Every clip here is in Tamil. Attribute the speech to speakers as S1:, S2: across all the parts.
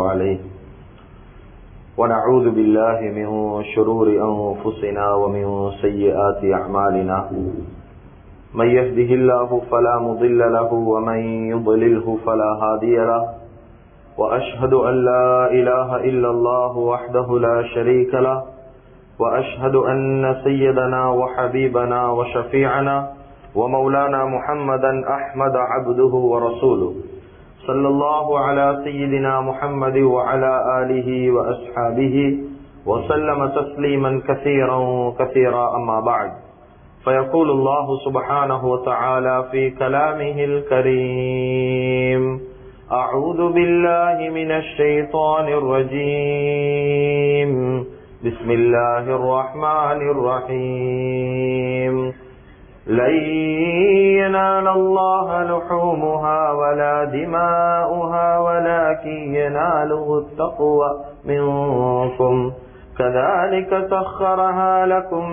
S1: عليه ونعوذ بالله من شرور أنفسنا ومن سيئات أعمالنا من يهده الله فلا مضل له ومن يضلله فلا هادي له وأشهد أن لا إله إلا الله وحده لا شريك له وأشهد أن سيدنا وحبيبنا وشفيعنا ومولانا محمدا أحمد عبده ورسوله صلى الله على سيدنا محمد وعلى آله وأصحابه وسلم تسليما كثيرا كثيرا أما بعد فيقول الله سبحانه وتعالى في كلامه الكريم أعوذ بالله من الشيطان الرجيم بسم الله الرحمن الرحيم لن ينال الله لحومها ولا دماؤها ولكن يناله التقوى منكم كذلك سخرها لكم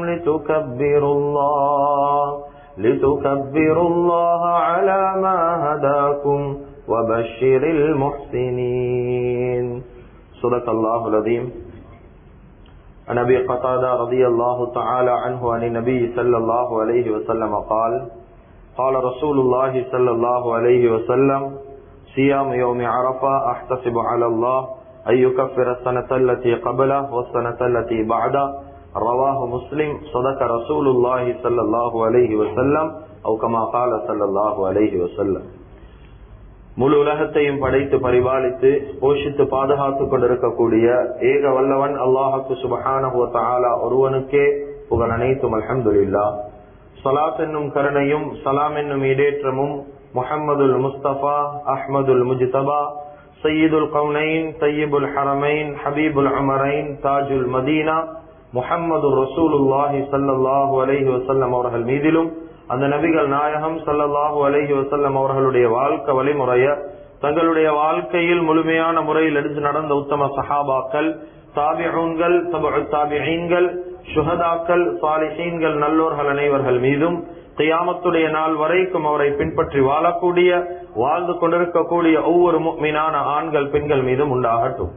S1: لتكبروا الله على ما هداكم وبشر المحسنين صدق الله العظيم. عن أبي قتادة رضي الله تعالى عنه عن النبي صلى الله عليه وسلم قال قال رسول الله صلى الله عليه وسلم صيام يوم عرفة أحتسب على الله أن يكفر السنة التي قبله والسنة التي بعده رواه مسلم. صدق رسول الله صلى الله عليه وسلم أو كما قال صلى الله عليه وسلم. முழு உலகத்தையும் படைத்து பரிபாலித்து போஷித்து பாதுகாத்துக் கொண்டிருக்கக்கூடிய ஏக வல்லவன் அல்லாஹுக்கு சுப்ஹானஹு வ தஆலா ஒருவனுக்கே புகழ் அனைத்தும். அல்ஹம்துலில்லாஹ். ஸலாத் என்னும் கருணையும் சலாம் என்னும் ஈடேற்றமும் முஹம்மதுல் முஸ்தபா அஹ்மதுல் முஜ்தபா சய்யிதுல் கௌனைன் தய்யிபுல் ஹரமைன் ஹபீபுல் உமரைன் தாஜுல் மதீனா முஹம்மதுர் ரசூலுல்லாஹி ஸல்லல்லாஹு அலைஹி வஸல்லம் அவர்கள் மீதிலும் அந்த நபிகள் நாயகம் ஸல்லல்லாஹு அலைஹி வஸல்லம் அவர்களுடைய வாழ்க்கை வழிமுறைய தங்களுடைய வாழ்க்கையில் முழுமையான முறையில் எடுத்து நடந்த உத்தம சஹாபாக்கள், தாபிஊன்கள், தபஉ தாபிஈன்கள், ஷுஹதாக்கள், சாலிஹீன்கள், நல்லோர்கள் அனைவர்கள் மீதும் கியாமத்துடைய நாள் வரைக்கும் அவரை பின்பற்றி வாழக்கூடிய வாழ்ந்து கொண்டிருக்கக்கூடிய ஒவ்வொரு முஃமினான ஆண்கள் பெண்கள் மீதும் உண்டாகட்டும்.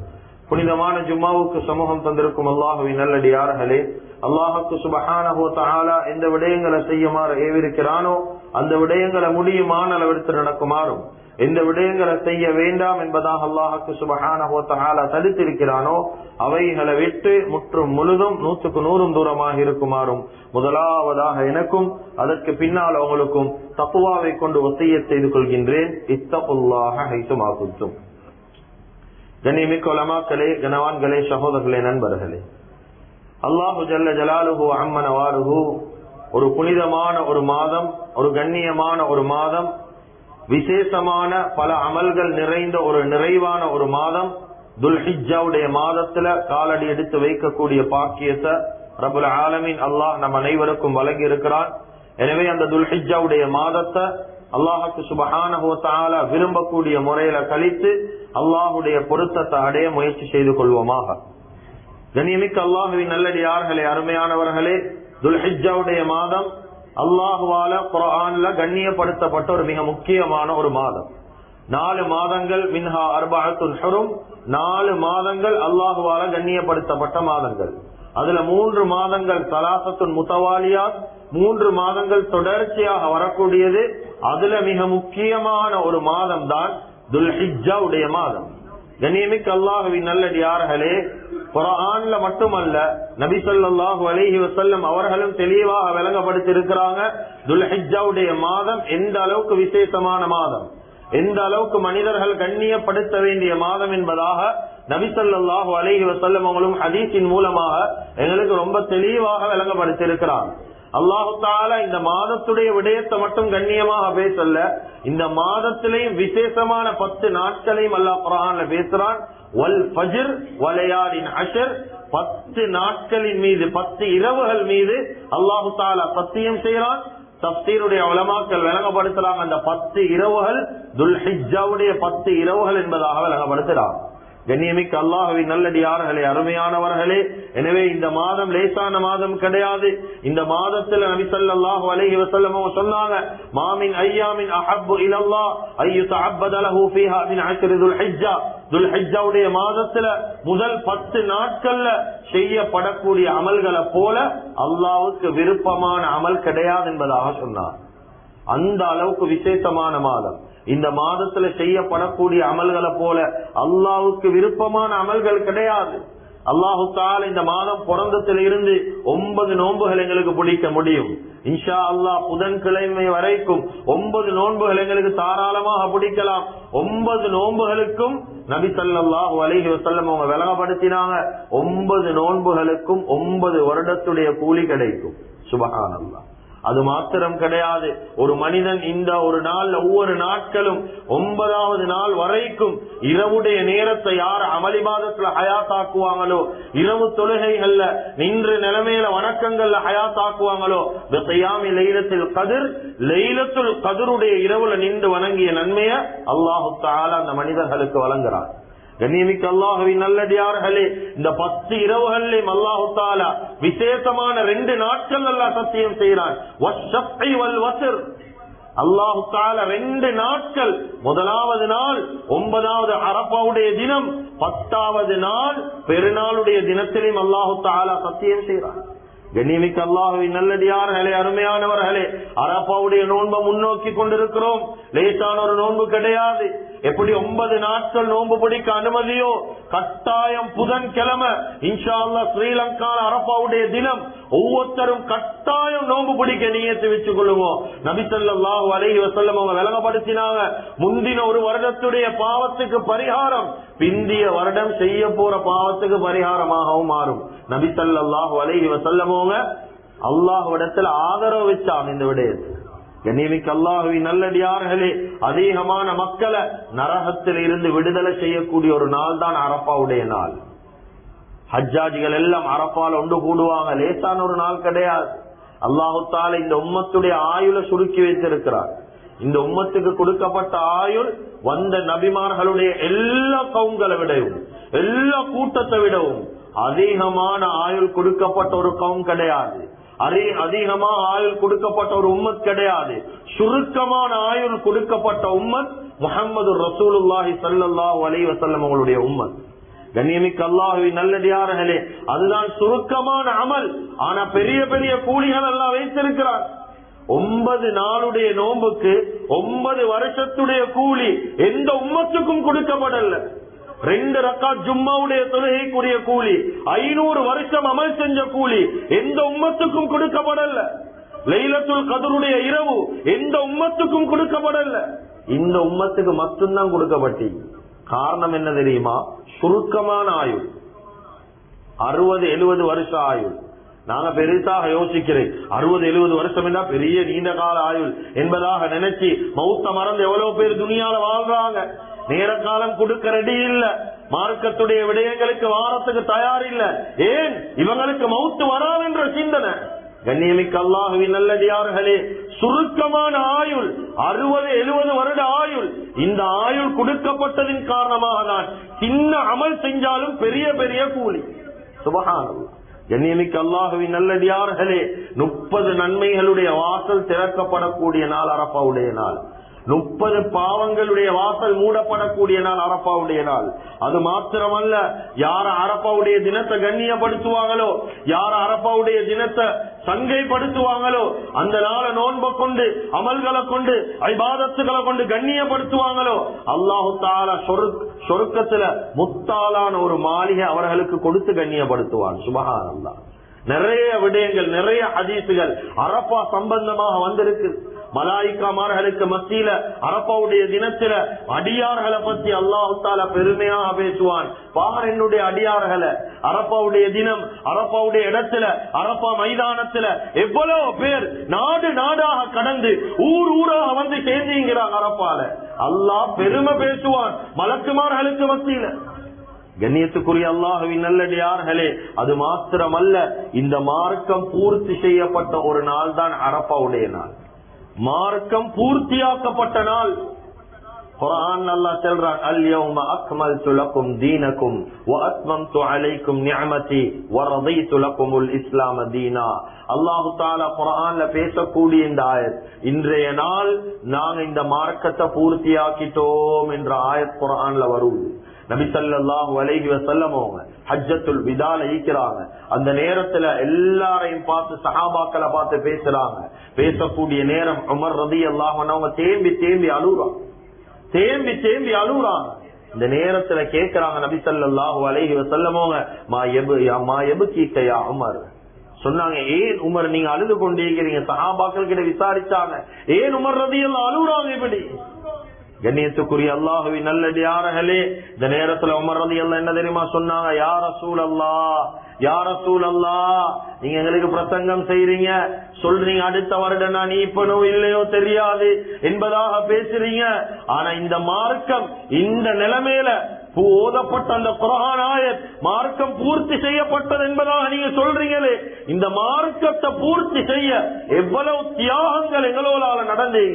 S1: புனிதமான ஜும்மாவுக்கு சமூகம் தந்திருக்கும் அல்லாஹுவின் நல்லடியார்களே, அல்லாஹுக்கு சுப்ஹானஹு வ தஆலா எந்த விடயங்களை செய்யுமாறு ஏவிருக்கிறானோ அந்த விடயங்களை முடியுமான அளவிற்கு நடக்குமாறும், எந்த விடயங்களை செய்ய வேண்டாம் என்பதாக அல்லாஹுக்கு சுப்ஹானஹு வ தஆலா தடுத்திருக்கிறானோ அவைகளை விட்டு முற்றும் முழுதும் 100க்கு 100 தூரமாக இருக்குமாறும் முதலாவதாக எனக்கும் அதற்கு பின்னால் அவங்களுக்கும் தக்வாவை கொண்டு வசியத் செய்து கொள்கின்றேன். இத்தகுல்லாஹ ஹைசுமா குன்தும். கண்ணியமிக்க உலமாக்களே, கனவான்களே, சகோதரர்களே, நண்பர்களே, அல்லாஹு ஜல்ல ஜலாலுஹு அம்மன வாலுஹு ஒரு புனிதமான ஒரு மாதம், ஒரு கண்ணியமான ஒரு மாதம், விசேஷமான பல அமல்கள் நிறைந்த ஒரு நிறைவான ஒரு மாதம், துல்ஹிஜ்ஜாவுடைய மாதத்துல காலடி எடுத்து வைக்கக்கூடிய பாக்கியத்தை ரப்புல் ஆலமீன் அல்லாஹ் நம் அனைவருக்கும் வழங்கி இருக்கிறான். எனவே அந்த துல்ஹிஜ்ஜாவுடைய மாதத்தை அல்லாஹுக்கு சுப்ஹானஹு வ தஆலா விரும்பக்கூடிய முறையில கழித்து அல்லாஹுடைய பொருத்தத்தை அடைய முயற்சி செய்து கொள்வோமாக. கண்ணியமிக்க அல்லாஹுவின் நல்லடியார்களே, அருமையானவர்களே, துல்ஹிஜ்ஜாவுடைய மாதம் அல்லாஹுவால குர்ஆன்ல கண்ணியப்படுத்தப்பட்ட ஒரு மிக முக்கியமான ஒரு மாதம். 4 மாதங்கள் மின்ஹா அர்பஅத்துன் ஹுரும், 4 மாதங்கள் அல்லாஹுவால கண்ணியப்படுத்தப்பட்ட மாதங்கள். அதுல 3 மாதங்கள் ஸலாசத்துன் முத்தவாலியாத், 3 மாதங்கள் தொடர்ச்சியாக வரக்கூடியது. அதுல மிக முக்கியமான ஒரு மாதம் தான் துல்ஹிஜ்ஜாவுடைய மாதம். கண்ணியமிக்க அல்லாஹுவின் நல்லடியார்களே, குர்ஆன்ல மட்டுமல்ல நபி ஸல்லல்லாஹு அலைஹி வஸல்லம் அவர்களும் தெளிவாக விளங்கப்படுத்தி இருக்கிறாங்க. துல்ஹிஜ்ஜாவுடைய மாதம் எந்த அளவுக்கு விசேஷமான மாதம், எந்த அளவுக்கு மனிதர்கள் கண்ணியப்படுத்த வேண்டிய மாதம் என்பதாக நபி ஸல்லல்லாஹு அலைஹி வஸல்லம் அவங்களும் ஹதீஸின் மூலமாக எங்களுக்கு ரொம்ப தெளிவாக விளங்கப்படுத்தி இருக்கிறாங்க. அல்லாஹு தஆலா இந்த மாதத்துடைய விடயத்தை மட்டும் கண்ணியமாக பேசல, இந்த மாதத்திலையும் விசேஷமான 10 நாட்களையும் அல்லாஹ் குர்ஆன்ல பேசுறான். வல் ஃபஜ்ர் வலயாலின் அஷ்ர், 10 நாட்களின் மீது, 10 இரவுகள் மீது அல்லாஹு தஆலா சத்தியம் செய்றான். தஃசீருடைய உலமாக்கள் விளங்கப்படுத்துறாங்க, அந்த 10 இரவுகள் துல்ஹிஜ்ஜாவுடைய 10 இரவுகள் என்பதாக விளங்கப்படுத்துறாங்க. கண்ணியமிக்க அல்லாஹ்வின் நல்லடியார்களே, அருமையானவர்களே, எனவே இந்த மாதம் லேசான மாதம் கிடையாது. இந்த மாதத்துல நபி ஸல்லல்லாஹு அலைஹி வஸல்லம் சொன்னாங்க, மாமின் ஐயாமின் அஹப்பு இலல்லாஹ் அய்யுதஅப்பத லஹு ஃபீஹா மின் அஷ்ரி துல்ஹிஜ்ஜா. துல்ஹிஜ்ஜாவுடைய மாதத்துல முதல் 10 நாட்கள்ல செய்யப்படக்கூடிய அமல்களை போல அல்லாஹ்வுக்கு விருப்பமான அமல் கிடையாது என்பதாக சொன்னார். அந்த அளவுக்கு விசேஷமான மாதம். இந்த மாதத்துல செய்யப்படக்கூடிய அமல்களை போல அல்லாஹ்வுக்கு விருப்பமான அமல்கள் கிடையாது. அல்லாஹு தஆலா இந்த மாதம் பிறந்ததில் இருந்து 9 நோன்புகள் எங்களுக்கு பிடிக்க முடியும். இன்ஷா அல்லாஹ் புதன்கிழமை வரைக்கும் 9 நோன்புகள் எங்களுக்கு தாராளமாக பிடிக்கலாம். 9 நோன்புகளுக்கும் நபி ஸல்லல்லாஹு அலைஹி வஸல்லம் அவங்க விளங்கப்படுத்தினாங்க, 9 நோன்புகளுக்கும் 9 வருடத்துடைய கூலி கிடைக்கும். சுப்ஹானல்லாஹ். அது மாத்திரம் கிடையாது, ஒரு மனிதன் இந்த ஒரு நாள் ஒவ்வொரு நாட்களும் 9வது நாள் வரைக்கும் இரவுடைய நேரத்தை யார் அமளிபாதத்துல ஹயாத்தாக்குவாங்களோ, இரவு தொழுகைகள்ல நின்று நிலைமையில வணக்கங்கள்ல ஹயாத்தாக்குவாங்களோ, லைலத்துல் கத்ர், லைலத்துல் கத்ருடைய இரவுல நின்று வணங்கிய நன்மைய அல்லாஹு தஆலா அந்த மனிதர்களுக்கு வழங்குறார். கண்ணியமிக்க அல்லாஹ்வின் நல்லடியார்களே, இந்த 10 இரவுகளிலும் அல்லாஹு தஆலா விசேஷமான 2 நாட்கள் அல்லாஹ் சத்தியம் செய்கிறான். வஷ்ஷஃபி வல் வத்ர். அல்லாஹு தஆலா 2 நாட்கள், முதலாவது நாள் 9வது அரஃபாவுடைய தினம், 10வது நாள் பெருநாளுடைய தினத்திலும் அல்லாஹு தஆலா சத்தியம் செய்கிறான். கண்ணியமிக்க அல்லாஹ்வின் நல்லடியார்களே, அருமையானவர்களே, அரஃபாவுடைய நோன்பை முன்னோக்கி கொண்டிருக்கிறோம். லேசான ஒரு நோன்பு கிடையாது. எப்படி 9 நாட்கள் நோன்பு பிடிக்க அனுமதியோ, கட்டாயம் புதன்கிழமை இன்ஷா அல்லாஹ் ஸ்ரீலங்கால அரஃபாவுடைய தினம் ஒவ்வொருத்தரும் கட்டாயம் நோன்பு பிடிக்க நியத்து வச்சுக் கொள்ளுவோம். நபி ஸல்லல்லாஹு அலைஹி வஸல்லம் அவங்க விளங்கப்படுத்தினாங்க, முந்தின ஒரு வருடத்துடைய பாவத்துக்கு பரிகாரம் பிந்திய வருடம் செய்ய போற பாவத்துக்கு பரிகாரமாகவும் மாறும். நபி ஸல்லல்லாஹு அலைஹி வஸல்லம் அல்லாஹ்விடத்தில் ஆதரவு வச்சான் இந்த விடயத்தை. கண்ணியமிக்க அல்லாஹ்வின் நல்லடியார்களே, அதிகமான மக்களை நரகத்தில் இருந்து விடுதலை செய்யக்கூடிய ஒரு நாள் தான் அரஃபாவுடைய நாள். ஹஜ்ஜாஜிகள் எல்லாம் அரஃபால ஒன்று கூடுவாங்க. லேசான ஒரு நாள் கிடையாது. அல்லாஹு தஆலா இந்த உம்மத்துடைய ஆயுளை சுருக்கி வைத்திருக்கிறார். இந்த உம்மத்துக்கு கொடுக்கப்பட்ட ஆயுள் வந்த நபிமார்களுடைய எல்லா கவுங்களை விடவும், எல்லா கூட்டத்தை விடவும் அதிகமான ஆயுள் கொடுக்கப்பட்ட ஒரு கவுன் கிடையாது. அதிகமா ஆயுள் கொடுக்கப்பட்ட ஒரு உம்மத் கிடையாது. சுருக்கமான ஆயுள் கொடுக்கப்பட்ட உம்மத் முஹம்மது ரசூலுல்லாஹி ஸல்லல்லாஹு அலைஹி வஸல்லம் அவங்களுடைய உம்மத். கண்ணியமிக்க அல்லாஹ்வின் நல்லடியார்களே, அதுதான் சுருக்கமான அமல். ஆனா பெரிய பெரிய கூலிகள் எல்லாம் வைத்திருக்கிறார். 9 நாளுடைய நோன்புக்கு 9 வருஷத்துடைய கூலி எந்த உம்மத்துக்கும் கொடுக்கப்படல. 2 ரக்காத் ஜும்மாவுடைய தொழுகைக்குரிய கூலி, 500 வருஷம் அமல் செஞ்ச கூலி எந்த உம்மத்துக்கும் கொடுக்கப்படல. லைலத்துல் கத்ருடைய இரவு எந்த உம்மத்துக்கும் கொடுக்கப்படல. இந்த உம்மத்துக்கு மட்டும்தான் கொடுக்கப்பட்டி. காரணம் என்ன தெரியுமா? சுருக்கமான ஆயுள், 60-70 வருஷம் ஆயுள். நாங்க பெருசாக யோசிக்கிறேன், 60-70 வருஷம் என்ன பெரிய நீண்ட கால ஆயுள் என்பதாக நினைச்சு மௌத்த மறந்து எவ்வளவு பேர் துனியால வாழ்றாங்க. நேர காலம் கொடுக்க ரெடி இல்ல, மார்க்கத்துடைய விடயங்களுக்கு வாரத்துக்கு தயார் இல்ல. ஏன்? இவங்களுக்கு மௌத்து வராது என்ற சிந்தனை. கண்ணியமிக்க அல்லாஹ்வின் நல்லடியார்களே, சுருக்கமான ஆயுள் 60-70 வருட ஆயுள். இந்த ஆயுள் கொடுக்கப்பட்டதின் காரணமாக தான் சின்ன அமல் செஞ்சாலும் பெரிய பெரிய கூலி. சுப்ஹானல்லாஹ். கண்ணியமிக்க அல்லாஹ்வின் நல்லடியார்களே, 30 நன்மைகளுடைய வாசல் திறக்கப்படக்கூடிய நாள் அரஃபாவுடைய நாள். 30 பாவங்களுடைய வாசல் மூடப்படக்கூடிய நாள் அரஃபாவுடைய நாள். அது மாத்திரமல்ல, யார அரஃபாவுடைய தினத்தை கண்ணியப்படுத்துவாங்களோ, யார அரஃபாவுடைய தினத்தை சங்கைப்படுத்துவாங்களோ, அந்த நாளை நோன்பை கொண்டு அமல்களை கொண்டு இபாதத்துகளை கொண்டு கண்ணியப்படுத்துவாங்களோ, அல்லாஹு தஆலா சொர்க்கத்துல முத்தாலான ஒரு மாளிகை அவர்களுக்கு கொடுத்து கண்ணியப்படுத்துவான். சுப்ஹானல்லாஹ். நிறைய விடயங்கள், நிறைய ஹதீசுகள் அரஃபா சம்பந்தமாக வந்திருக்கு. மலாயிக்காமார்களுக்கு மத்தியில அரஃபாவுடைய தினத்தில அடியார்களை பத்தி அல்லாஹ் தஆலா பெருமையாக பேசுவான். பார் என்னுடைய அடியார்களை, அரஃபாவுடைய தினம், அரஃபாவுடைய இடத்துல, அரஃபா மைதானத்துல எவ்வளவு பேர் நாடு நாடாக கடந்து ஊர் ஊராக வந்து சேர்ந்தீங்கிறாங்க அரஃபால. அல்லாஹ் பெருமை பேசுவான் மலக்குமார்களுக்கு மத்தியில. கண்ணியத்துக்குரிய அல்லாஹ்வின் நல்லடியார்களே, அது மாத்திரமல்ல, இந்த மார்க்கம் பூர்த்தி செய்யப்பட்ட ஒரு நாள் தான் அரஃபாவுடைய நாள். மார்க்கம் பூர்த்தியாக்கப்பட்ட நாள். குர்ஆன் அல்லாஹ் சொல்றான், அல்-யௌம அக்மல்து லக்கும் தீனக்கும் வ அத்மம்து அலைக்கும் நிஅமதி வ ரதீது லக்குமுல் இஸ்லாம தீனா. அல்லாஹ் தஆலா குர்ஆன்ல பேசக்கூடிய இந்த ஆயத், இன்றைய நாள் நாங்க இந்த மார்க்கத்தை பூர்த்தியாக்கிட்டோம் என்ற ஆயத் குர்ஆன்ல வருது. நபி ஸல்லல்லாஹு அலைஹி வஸல்லம் ஹஜ்ஜத்துல் விதால ஈக்கிறாங்க. அந்த நேரத்துல எல்லாரையும் பார்த்து, சஹாபாக்களை பார்த்து பேசுறாங்க. பேசக்கூடிய நேரம் உமர் ரலியல்லாஹு அன்ஹு தேம்பி தேம்பி அழுறாங்க. இந்த நேரத்துல கேக்குறாங்க நபி ஸல்லல்லாஹு அலைஹி வஸல்லம், மா யப்கீக யா உமர். சொன்னாங்க, ஏன் உமர் நீங்க அழுது கொண்டிருக்கிறீங்க? சஹாபாக்கள் கிட்ட விசாரிச்சாங்க, ஏன் உமர் ரலியல்லாஹு அழுறாங்க இப்படி? கண்ணியத்துக்குரிய அல்லாஹுவின் நல்லடியார்களே, இந்த நேரத்துல உமர் ரலியல்லாஹு என்ன தெரியுமா சொன்னாங்க? யா ரசூலல்லாஹ், யா ரசூலல்லாஹ், நீங்க எங்களுக்கு பிரசங்கம் செய்றீங்க, சொல்றீங்க அடுத்த வருடம் நான் இப்பனோ இல்லையோ தெரியாது என்பதாக பேசுறீங்க. ஆனா இந்த மார்க்கம் இந்த நிலைமையில ஓதப்பட்ட அந்த குர்ஆன் ஆயத் மார்க்கம் பூர்த்தி செய்யப்பட்டது என்பதாக நீங்க சொல்றீங்களே, இந்த மார்க்கத்தை பூர்த்தி செய்ய எவ்வளவு தியாகங்கள் எங்களால நடந்தே,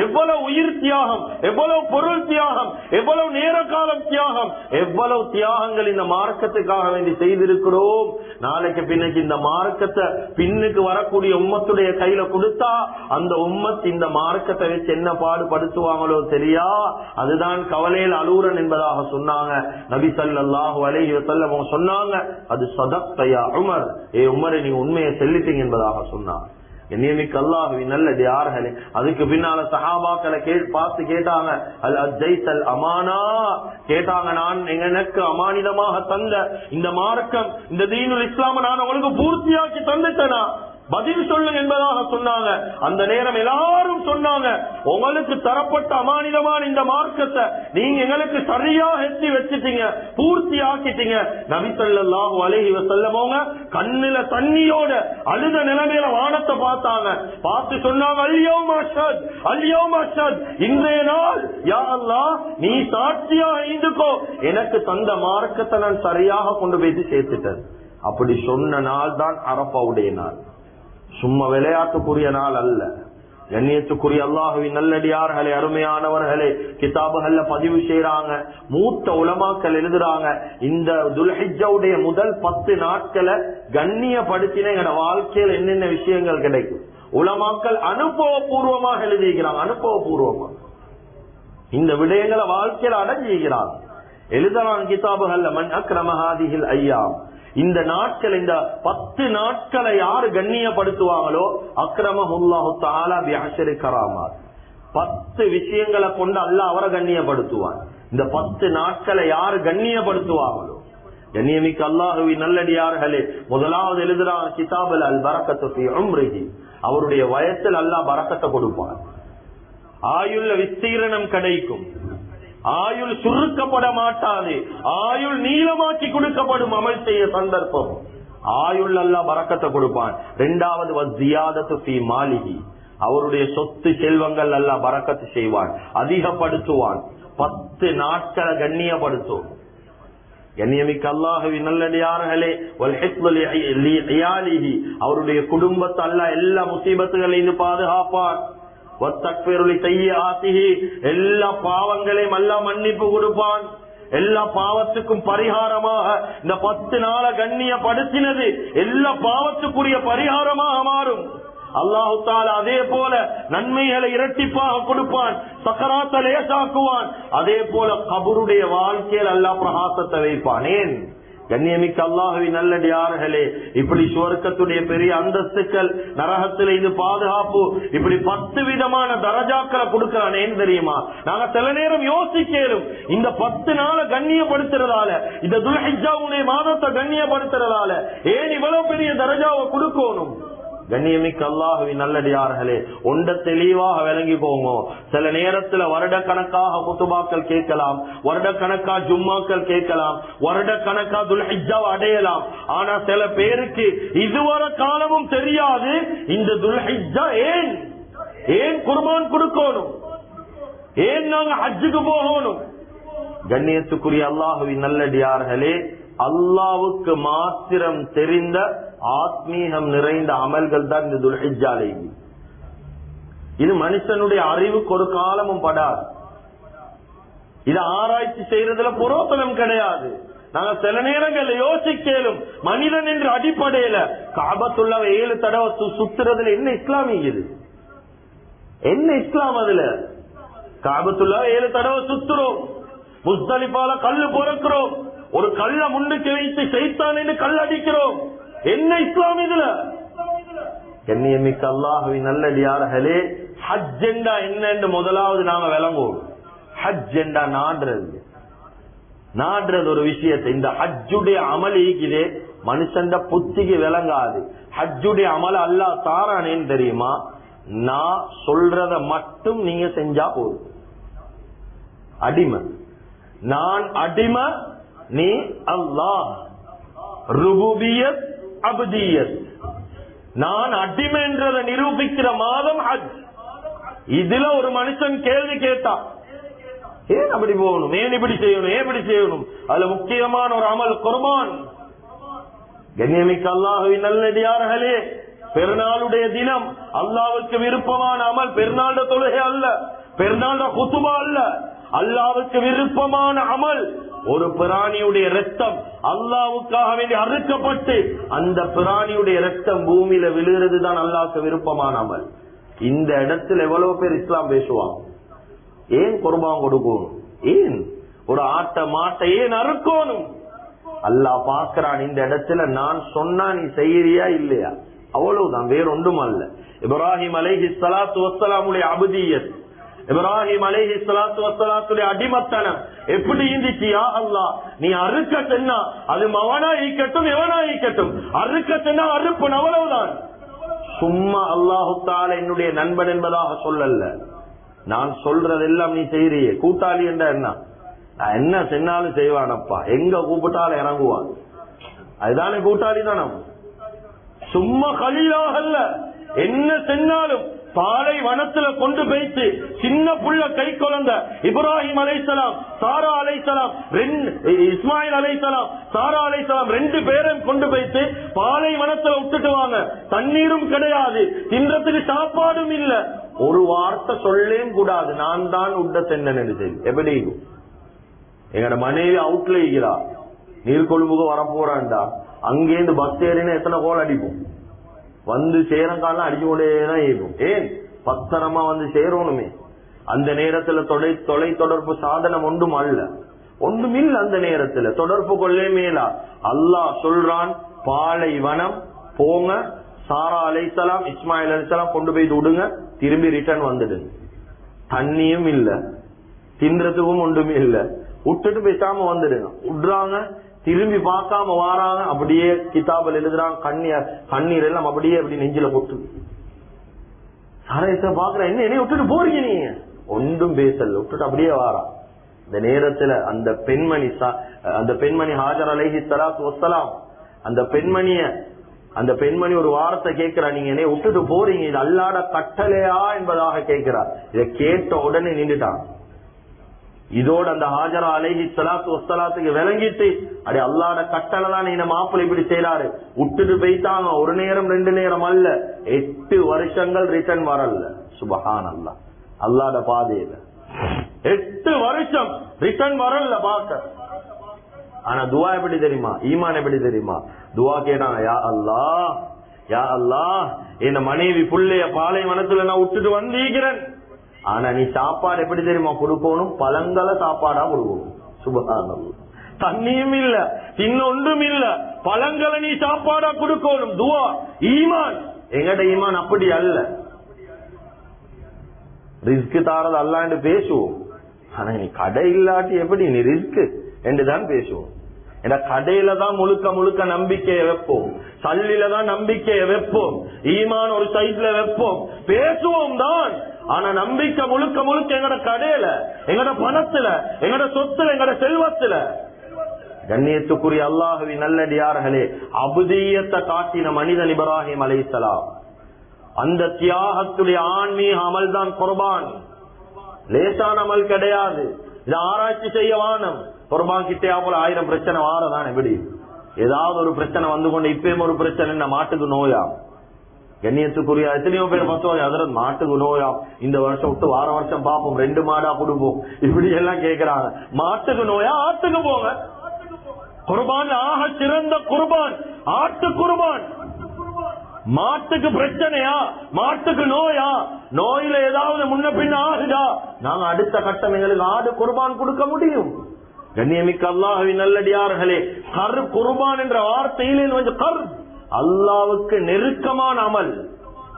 S1: எவ்வளவு உயிர் தியாகம், எவ்வளவு பொருள் தியாகம், எவ்வளவு நேர காலம் தியாகம், எவ்வளவு தியாகங்கள் இந்த மார்க்கத்துக்காக வேண்டி செய்திருக்கிறோம். நாளைக்கு பின்னுக்கு இந்த மார்க்கத்தை பின்னுக்கு வரக்கூடிய உம்மத்துடைய கையில கொடுத்தா அந்த உம்மத் இந்த மார்க்கத்தை வச்சு என்ன பாடுபடுத்துவாங்களோ தெரியா. அதுதான் கவலையில் அலூரன் என்பதாக சொன்னாங்க நபி ஸல்லல்லாஹு அலைஹி வஸல்லம். சொன்னாங்க, அது ஸதக்த யா உமர், ஏ உமரே நீங்க உண்மையை சொல்லிட்டீங்க என்பதாக சொன்னாங்க. நியமிக்க அல்லாஹுவின் நல்லடியார்களே, அதுக்கு பின்னால சஹாபாக்களை பார்த்து கேட்டாங்க, அல் அஜ்ஜைத்தல் அமானா, கேட்டாங்க, நான் எனக்கு அமானிதமாக தந்த இந்த மார்க்கம், இந்த தீனுல் இஸ்லாம நான் உங்களுக்கு பூர்த்தியாக்கி தந்துட்டேனா? பதில் சொல்லுங்க என்பதாக சொன்னாங்க. அந்த நேரம் எல்லாரும் சொன்னாங்க, உங்களுக்கு தரப்பட்ட அமானிதமான இந்த மார்க்கத்தை நீங்க எங்களுக்கு சரியா எத்தி வச்சுட்டீங்க, பூர்த்தி ஆக்கிட்டீங்க. நபி ஸல்லல்லாஹு அலைஹி வஸல்லம் கண்ணுல தண்ணியோட அழுத நிலைமையில வானத்தை பார்த்தாங்க. பார்த்து சொன்னாங்க, அல்-யௌம அஷ்ஹத், அல்-யௌம அஷ்ஹத், இன்றைய நாள் யா அல்லாஹ் நீ சாட்சியா இருந்துக்கோ, எனக்கு தந்த மார்க்கத்தை நான் சரியாக கொண்டு போய் சேர்த்துட்டேன். அப்படி சொன்ன நாள் தான் அரஃபாவுடைய நாள். சும்மா விளையாட்டுக்குரிய நாள் அல்ல. கண்ணியத்துக்குரிய அல்லாஹுவின் நல்லடியார்களே, அருமையானவர்களே, கிதாபுகள்ல பதிவு செய்யறாங்க, மூத்த உலமாக்கள் எழுதுறாங்க, இந்த துல்ஹிஜ்ஜாவுடைய முதல் 10 நாட்களை கண்ணியப்படுத்தின எங்க வாழ்க்கையில் என்னென்ன விஷயங்கள் கிடைக்கும். உலமாக்கள் அனுபவபூர்வமாக எழுதிக்கிறாங்க. அனுபவபூர்வமாக இந்த விடயங்களை வாழ்க்கையில அடைஞ்சிக்கிறாங்க. எழுதுறாங்க கிதாபுகள்ல, மன் அக்ரம ஹாதிஹில் அய்யாம், இந்த நாட்கள், இந்த 10 நாட்களை யாரு கண்ணியப்படுத்துவாங்களோ அக்ரமஹுல்லாஹு தஆலா பிஅஷ்ரி கராமாத், 10 விஷயங்களை கொண்டு அல்லாஹ் அவரை கண்ணியப்படுத்துவான். இந்த 10 நாட்களை யாரு கண்ணியப்படுத்துவாங்களோ, கண்ணியமிக்க அல்லாஹுவின் நல்லடியார்களே, முதலாவது எழுதுறாங்க கிதாபுல் அல் பரக்கத்து ஃபீ உம்ரிஹி, அவருடைய வயசில் அல்லாஹ் பரக்கத்தை கொடுப்பான். ஆயுள்ல விஸ்தீரணம் கிடைக்கும், ஆயுள் சுருக்கப்பட மாட்டாது, ஆயுள் நீளமாக்கி கொடுக்கப்படும், அமல் செய்ய சந்தர்ப்பம், ஆயுள் அல்லாஹ் பரக்கத்தை கொடுப்பான். இரண்டாவது வஸியாதத்து ஃபீ மாலிஹி, அவருடைய சொத்து செல்வங்கள் அல்லாஹ் பரக்கத்து செய்வான், அதிகப்படுத்துவான். 10 நாட்களை கண்ணியப்படுத்தும். கண்ணியமிக்க அல்லாஹுவின் நல்லடியார்களே, வல் ஹிஃப்து லிஇயாலிஹி, அவருடைய குடும்பத்தை அல்லாஹ் எல்லா முசீபத்துகளிலிருந்து பாதுகாப்பான். எல்லா பாவங்களையும் அல்லாஹ் மன்னிப்பு கொடுப்பான். எல்லா பாவத்துக்கும் பரிகாரமாக இந்த 10 நாளை கண்ணியப்படுத்தினது எல்லா பாவத்துக்குரிய பரிகாரமாக மாறும். அல்லாஹு தஆலா அதே போல நன்மைகளை இரட்டிப்பாக கொடுப்பான், சக்கராத்தை லேசாக்குவான். அதே போல கபருடைய வாழ்க்கையில் அல்லாஹ் பிரகாசத்தை வைப்பான். ஏன் கண்ணியமிக்க அல்லாஹுவின் நல்லடியார்களே, இப்படி சுவர்க்கத்துடைய பெரிய அந்தஸ்துக்கள், நரகத்தில் இது பாதுகாப்பு, இப்படி 10 விதமான தரஜாக்களை கொடுக்கிறான். ஏன் தெரியுமா? நாங்க சில நேரம் யோசிக்கலும், இந்த 10 நாளை கண்ணியப்படுத்துறதால, இந்த துல்ஹிஜ்ஜாவுடைய மாதத்தை கண்ணியப்படுத்துறதால ஏன் இவ்வளவு பெரிய தரஜாவை கொடுக்கணும்? கண்ணியமிக்க அல்லாஹுவின் நல்லடியார்களே, ஒன்றை தெளிவாக விளங்கி போங்க. சில நேரத்துல வருடக்கணக்காக குத்துபாக்கள் கேட்கலாம், வருடக்கணக்கா ஜும்மாக்கள் கேட்கலாம், வருடக்கணக்கா துல்ஹிஜ்ஜாவை அடையலாம். ஆனா சில பேருக்கு இதுவரை காலமும் தெரியாது இந்த துல்ஹிஜ்ஜா ஏன் குர்பான் கொடுக்கணும், ஏன் நாங்க ஹஜ்ஜுக்கு போகணும். கண்ணியத்துக்குரிய அல்லாஹுவின் நல்லடியார்களே, அல்லாவுக்கு மாத்திரம் தெரிந்த ஆத்மீகம் நிறைந்த அமல்கள் தான் இந்த துல்ஹிஜ்ஜாலை. இது மனுஷனுடைய அறிவுக்கு ஒரு காலமும் படாது. இதை ஆராய்ச்சி செய்யறதுல புரோசனம் கிடையாது. நாங்க சில நேரங்கள்ல யோசிக்கலும் மனிதன் என்ற அடிப்படையில காபத்துள்ள 7 தடவை சுத்துறதுல என்ன இஸ்லாமியது? என்ன இஸ்லாம்? அதுல காபத்துள்ள 7 தடவை சுத்துறோம், முஸ்தலிஃபால கல்லு பொறுக்கிறோம், ஒரு கல்ல முன்னுக்கு வைத்து ஷைத்தான் என்று கல் அடிக்கிறோம். என்ன இஸ்லாம் இதுல? கண்ணியமிக்க அல்லாஹ்வின் நல்லடியார்களே, ஹஜ் என்றா என்ன முதலாவது நாங்க விளங்குவோம். ஹஜ் என்றா நாடுறது ஒரு விஷயத்தை. இந்த ஹஜ்ஜுடைய அமல் ஈக்குதே மனுஷன் புத்திக்கு விளங்காது. ஹஜ்ஜுடைய அமல் அல்லாஹ் தாரானேன்னு தெரியுமா? நான் சொல்றத மட்டும் நீங்க செஞ்சா போதும். அடிமை, நான் அடிமை, நீ அல்லாஹ். ருபூபியத், அப்தியத். நான் அடிமை என்றதை நிரூபிக்கிற மாதம் ஹஜ். இதுல ஒரு மனுஷன் கேள்வி கேட்டா, ஏன் அப்படி போகணும், ஏன் இப்படி செய்யணும், ஏன் இப்படி செய்யணும்? அதுல முக்கியமான ஒரு அமல் குர்பான். கண்ணியமிக்க அல்லாஹ்வின் நல்லடியார்களே, பெருநாளுடைய தினம் அல்லாஹ்வுக்கு விருப்பமான அமல் பெருநாள் தொழுகை அல்ல, பெருநாள் குத்துபா அல்ல. அல்லாஹ்வுக்கு விருப்பமான அமல் ஒரு பிராணியுடைய ரத்தம் அல்லாஹ்வுக்காக வேண்டி அறுக்கப்பட்டு அந்த பிராணியுடைய ரத்தம் பூமியில விழுகிறது தான் அல்லாஹ்வுக்கு விருப்பமான அமல். இந்த இடத்துல எவ்வளவு பேர் இஸ்லாம் பேசுவாங்க? ஏன் குர்பான் கொடுக்கணும்? ஏன் ஒரு ஆட்ட மாட்டை ஏன் அறுக்கணும்? அல்லாஹ் பாக்குறான் இந்த இடத்துல. நான் சொன்னா நீ செய்யறியா இல்லையா, அவ்வளவுதான், வேற ஒன்றும் அல்ல. இப்ராஹிம் அலைஹிஸ்ஸலாத்து வஸ்ஸலாமுடைய அபுதியத், இப்ராஹிம் அலைஹிஸ்ஸலாத்து வஸ்ஸலாத்துடைய அடிமத்தனம் எப்படி இருந்துச்சு? யா அல்லாஹ், நீ அறுக்க சொன்னா அது மவனா ஈக்கட்டும் எவனா ஈக்கட்டும், அறுக்க சொன்னா அறுப்பன், அவ்வளவுதான். சும்மா அல்லாஹு தஆலா என்னுடைய நண்பன் என்பதாக சொல்லல. நான் சொல்றதெல்லாம் நீ செய்யறியே. கூட்டாளி என்ற என்ன? என்ன சென்னாலும் செய்வானப்பா, எங்க கூப்பிட்டாலும் இறங்குவான், அதுதானே கூட்டாளி தானே. சும்மா கலீலாக அல்ல, என்ன சென்னாலும். பாலை வனத்துல கொண்டு போயிட்டு சின்ன புள்ள கை குழந்தை இப்ராஹிம் அலைஹிஸ்ஸலாம், சாரா அலைஹிஸ்ஸலாம், இஸ்மாயில் அலைஹிஸ்ஸலாம், சாரா அலைஹிஸ்ஸலாம் 2 பேரும் கொண்டு போயிட்டு பாலை வனத்துல விட்டுட்டு வாங்க. தண்ணீரும் கிடையாது, தின்றதுக்கு சாப்பாடும் இல்ல. ஒரு வார்த்தை சொல்லேயும் கூடாது, நான் தான் உட்ட சென்னன் என்று சொல்லி. எப்படி எங்கட மனைவி அவுட்ல இருக்கிறா, நீர்கொழும்புக்கு வரப்போறான்டா, அங்கேருந்து பஸ் ஏறினா எத்தனை கோல் அடிப்போம், வந்து சேரங்காலம் அடிச்சு கொண்டேதான் இருக்கும். ஏன்? பத்திரமா வந்து சேரணுமே. அந்த நேரத்துல தொலை தொடர்பு சாதனம் ஒன்றும் அல்ல, ஒன்றும் இல்ல. அந்த நேரத்துல தொடர்பு கொள்ளே மேலா. அல்லாஹ் சொல்றான், பாலை வனம் போங்க, சாரா அலைஹிஸ்ஸலாம் இஸ்மாயில் அலைஹிஸ்ஸலாம் கொண்டு போய் விடுங்க, திரும்பி ரிட்டர்ன் வந்துடுங்க. தண்ணியும் இல்ல, தின்றதுக்கும் ஒன்றுமே இல்ல, விட்டுட்டு பேசாம வந்துடுங்க. விடுறாங்க, திரும்பி பார்க்காம வாராங்க, அப்படியே கிதாபில் எழுதுறாங்க, கண்ணீர் எல்லாம் அப்படியே அப்படி நெஞ்சில கொட்டு. சாரா பாக்குற, என்ன என்னைய விட்டுட்டு போறீங்க நீங்க? ஒன்றும் பேசல, விட்டுட்டு அப்படியே வாரா. இந்த நேரத்துல அந்த பெண்மணி ஹாஜர் அலைஹிஸ்ஸலாத்து வஸ்ஸலாம், அந்த பெண்மணி ஒரு வார்த்தை கேட்கிறா, நீங்க என்னைய விட்டுட்டு போறீங்க, இது அல்லாஹ்வுடைய கட்டளையா என்பதாக கேட்கிறார். இதை கேட்ட உடனே நின்றுட்டான். இதோட அந்த ஹாஜரா அலைஹிஸ்ஸலாத்து வஸ்ஸலாத்துக்கு விளங்கிட்டு, அடே அல்லாஹ்வுடைய கட்டளை தான் இந்த மாப்பிள்ளை இப்படி செய்யறாரு, விட்டுட்டு போயிட்டாங்க. ஒரு நேரம் 2 நேரம் அல்ல, 8 வருஷங்கள் ரிட்டர்ன் வரல. சுப்ஹானல்லாஹ், அல்லாஹ்வுடைய பாதையில 8 வருஷம் ரிட்டர்ன் வரல பார்க்க. ஆனா துவா எப்படி தெரியுமா? ஈமான் எப்படி தெரியுமா? துவா கேட்டாங்க, யா அல்லாஹ், யா அல்லாஹ், இந்த மனைவி புள்ளைய பாலைவனத்துல நான் விட்டுட்டு வந்திருக்கிறேன். ஆனா நீ சாப்பாடு எப்படி தெரியுமா கொடுக்கணும்? பழங்களை சாப்பாடா கொடுக்கணும். சுப்ஹானல்லாஹ், தண்ணியும் இல்ல, இன்னொன்றும் இல்ல, பழங்களை நீ சாப்பாடா கொடுக்கணும். துவா, ஈமான். எங்கட ஈமான் அப்படி அல்ல. ரிஸ்க் தாரது அல்லாண்டு பேசுவோம், ஆனா நீ கடை இல்லாட்டி எப்படி நீ ரிஸ்க் என்றுதான் பேசுவோம். கடையில தான் முழுக்க முழுக்க நம்பிக்கையை வைப்போம், சல்லில தான் நம்பிக்கையை வைப்போம், ஈமான் ஒரு சைட்ல வைப்போம், பேசுவோம் தான். ஆனா நம்பிக்கை முழுக்க முழுக்க எங்கட கடையில, எங்கட பணத்துல, எங்கட சொத்துல, எங்கட செல்வத்துல. கண்ணியத்துக்குரிய அல்லாஹ்வின் நல்லடியார்களே, அபுதியத்தை காட்டின மனிதன் இப்ராஹிம் அலைஹிஸ்ஸலாம். அந்த தியாகத்துடைய ஆன்மீக அமல் தான் குர்பான். லேசான அமல் கிடையாது. இது ஆராய்ச்சி செய்ய வானம். குர்பான் கிட்டே போல 1000 பிரச்சனை வாரதான். எப்படி ஏதாவது ஒரு பிரச்சனை வந்து கொண்டு, இப்பயும் ஒரு பிரச்சனை, என்ன மாட்டுக்கு நோயா, கண்ணியத்துக்குரிய எத்தனையோ பேர் பார்த்தோம் அதற்கு மாட்டுக்கு நோயா, இந்த வருஷம் விட்டு வார வருஷம் பார்ப்போம் 2 மாடா கொடுப்போம், இப்படி எல்லாம் கேட்கிறாங்க. மாட்டுக்கு நோயா, ஆட்டுக்கு போங்க. குர்பான் ஆக சிறந்த குர்பான் ஆட்டு குர்பான். மாட்டுக்கு பிரச்சனையா, மாட்டுக்கு நோயா, நோயில ஏதாவது முன்ன பின்ன ஆகுதா, நாங்க அடுத்த கட்டம் எங்களுக்கு ஆடு குர்பான் கொடுக்க முடியும். கண்ணியமிக்க அல்லாஹ்வின் நல்லடியார்களே, கர் குர்பான் என்ற வார்த்தையிலே கொஞ்சம் கர் அல்லாவுக்கு நெருக்கமான அமல்.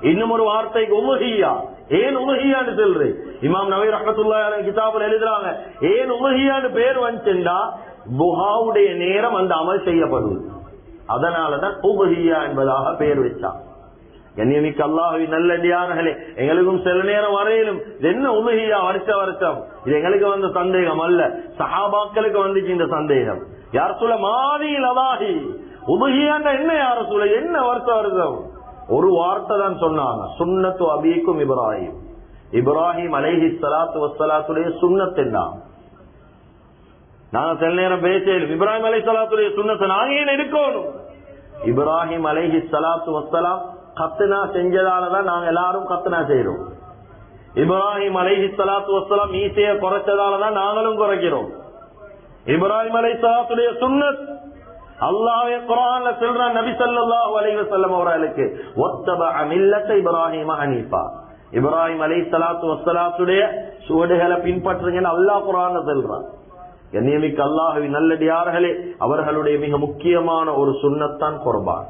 S1: இன்னும் ஒரு வார்த்தைக்கு உமுஹியா. ஏன் உமுஹியான்னு சொல்றேன்? இமாம் நவீ ரஹ்மத்துல்லாஹி அலைஹி கிதாபில் எழுதுறாங்க, ஏன் உமுஹியான்னு பேர் வந்துச்சுண்டா புஹாவுடைய நேரம் அந்த அமல் செய்யப்படுவது. அதனாலதான் உமுஹியா என்பதாக பெயர் வச்சான். கண்ணியமிக்க அல்லாஹ்வின் நல்லடியார்களே, எங்களுக்கும் சில நேரம் வரையிலும் என்ன உமுஹியா வருஷம் இது எங்களுக்கு வந்த சந்தேகம் அல்ல, சஹாபாக்களுக்கு வந்துச்சு இந்த சந்தேகம். யார் சொல்ல மாதில் அல்லாஹி உமுஹியான்னா என்ன, யார சொல்ல என்ன வருஷம்? ஒரு வார்த்தை தான் சொன்னாங்க, சுன்னத்து அபீக்கும் இப்ராஹிம். இப்ராஹிம் அலைஹி ஸலாத்து வஸ்ஸலாத்துடைய சுன்னத் என்ன? நாங்க சில நேரம் பேசலும் இப்ராஹிம் அலைஹி ஸலாத்துடைய சுன்னத்தை நாங்க ஏன் எடுக்கணும்? இப்ராஹிம் அலைஹி ஸலாத்து வஸ்ஸலாம் கத்னா செஞ்சதாலதான் நாங்க எல்லாரும் கத்னா செய்யறோம். இப்ராஹிம் அலைஹி ஸலாத்து வஸ்ஸலாம் ஈசைய குறைச்சதாலதான் நாங்களும் குறைக்கிறோம். இப்ராஹிம் அலைஹி ஸலாத்துடைய சுன்னத் அல்லாஹ்வே குர்ஆன்ல சொல்றான், நபி ஸல்லல்லாஹு அலைஹி வஸல்லம் அவர்களுக்கு வத்தபஅ மில்லத இப்ராஹிம ஹனீஃபா. இப்ராஹிம் அலைஹிஸ்ஸலாத்து வஸ்ஸலாத்துடைய சுவடுகளை பின்பற்றுங்கன்னு அல்லாஹ் குர்ஆன்ல சொல்றான். கண்ணியமிக்க அல்லாஹ்வின் நல்லடியார்களே, அவர்களுடைய மிக முக்கியமான ஒரு சுன்னத்தான் குர்பான்.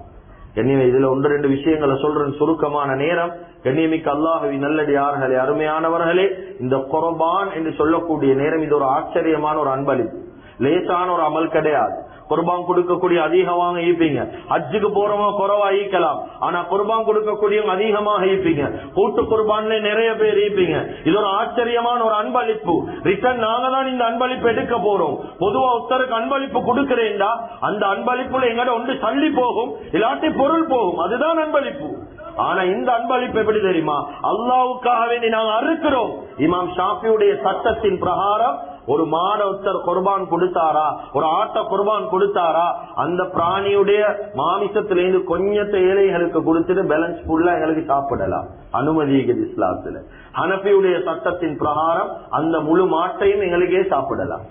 S1: கண்ணியம் இதுல 1-2 விஷயங்களை சொல்றேன், சுருக்கமான நேரம். கண்ணியமிக்க அல்லாஹ்வின் நல்லடியார்களே, அருமையானவர்களே, இந்த குர்பான் என்று சொல்லக்கூடிய நேரம் இது ஒரு ஆச்சரியமான ஒரு அன்பளிப்பு, லேசான ஒரு அமல் கிடையாது. குர்பான் கொடுக்கக்கூடிய அதிகமாக ஈப்பீங்க, ஹஜ்ஜுக்கு போறவங்க குறைவா ஈக்கலாம், ஆனா குர்பான் கொடுக்கக்கூடிய அதிகமாக ஈப்பீங்க. கூட்டு குர்பான்ல நிறைய பேர் ஈப்பீங்க. இது ஒரு ஆச்சரியமான ஒரு அன்பளிப்பு. ரிட்டர்ன் நாங்க தான் இந்த அன்பளிப்பு எடுக்க போறோம். பொதுவா ஒருத்தருக்கு அன்பளிப்பு கொடுக்கிறேன்டா அந்த அன்பளிப்புல எங்கட ஒன்று சல்லி போகும், இல்லாட்டி பொருள் போகும், அதுதான் அன்பளிப்பு. ஆனா இந்த அன்பளிப்பு எப்படி தெரியுமா? அல்லாஹ்வுக்காக வேண்டி நாங்க அறுக்கிறோம். இமாம் ஷாஃபியுடைய சட்டத்தின் பிரகாரம் ஒரு மாட ஒருத்தர் குர்பான் கொடுத்தாரா, ஒரு ஆட்டை குர்பான் கொடுத்தாரா, அந்த பிராணியுடைய மாமிசத்திலிருந்து கொஞ்சத்தை ஏழைகளுக்கு கொடுத்துட்டு பேலன்ஸ் ஃபுல்லா எங்களுக்கு சாப்பிடலாம், அனுமதி இருக்குது இஸ்லாத்துல. ஹனஃபியுடைய சட்டத்தின் பிரகாரம் அந்த முழு மாட்டையும் எங்களுக்கே சாப்பிடலாம்.